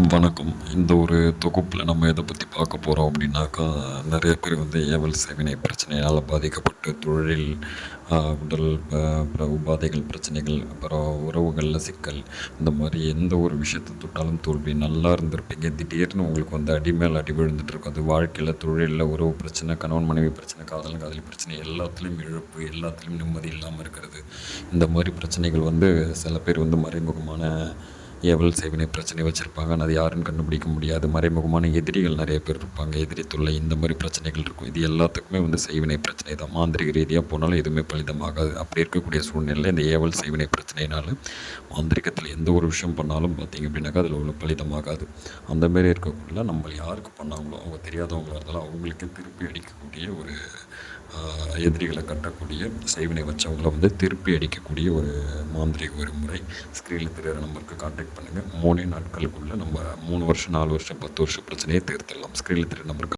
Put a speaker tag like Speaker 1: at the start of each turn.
Speaker 1: வணக்கம். இந்த ஒரு தொகுப்பில் நம்ம எதை பற்றி பார்க்க போகிறோம் அப்படின்னாக்கா, நிறைய பேர் வந்து ஏவல் சேவினை பிரச்சனையால் பாதிக்கப்பட்டு தொழில், உடல், அப்புறம் உபாதைகள் பிரச்சனைகள், அப்புறம் உறவுகளில் சிக்கல், இந்த மாதிரி எந்த ஒரு விஷயத்தை தொட்டாலும் தோல்வி. நல்லா இருந்திருப்பீங்க, திடீர்னு உங்களுக்கு வந்து அடி மேல் அடி விழுந்துட்டு இருக்கும். அது வாழ்க்கையில், தொழிலில், உறவு பிரச்சனை, கணவன் மனைவி பிரச்சனை, காதலன் காதலி பிரச்சனை, எல்லாத்துலேயும் இழப்பு, எல்லாத்துலேயும் நிம்மதி இல்லாமல் இருக்கிறது. இந்த மாதிரி பிரச்சனைகள் வந்து சில பேர் வந்து மறைமுகமான ஏவல் சேவினை பிரச்சனை வச்சுருப்பாங்க. ஆனால் அது யாருன்னு கண்டுபிடிக்க முடியாது. மறைமுகமான எதிரிகள் நிறைய பேர் இருப்பாங்க. எதிரி தொல்லை, இந்த மாதிரி பிரச்சனைகள் இருக்கும். இது எல்லாத்துக்குமே வந்து செய்வினை பிரச்சனை தான். மாந்திரிக ரீதியாக போனாலும் எதுவுமே பலிதமாகாது. அப்படி இருக்கக்கூடிய சூழ்நிலையில் இந்த ஏவல் செய்வினை பிரச்சனையினால் மாந்திரிகத்தில் எந்த ஒரு விஷயம் பண்ணாலும் பார்த்திங்க அப்படின்னாக்கா அதில் உள்ள பலிதமாகாது. அந்தமாரி இருக்கக்குள்ள நம்ம யாருக்கு பண்ணாங்களோ, அவங்க தெரியாதவங்களாக இருந்தாலும் அவங்களுக்கு திருப்பி அடிக்கக்கூடிய ஒரு எதிரிகளை கட்டக்கூடிய செய்வினை வச்சவங்கள வந்து திருப்பி அடிக்கக்கூடிய ஒரு மாந்திரிக ஒரு முறை. ஸ்க்ரீனில் தெரிகிற நம்பருக்கு கான்டாக்ட் பண்ணுங்கள். 3 நாட்களுக்குள்ளே நம்ம 3 வருஷம், 4 வருஷம், 10 வருஷம் பிரச்சனையை தீர்த்துடலாம். ஸ்க்ரீனில் தெரிகிற நம்பருக்கு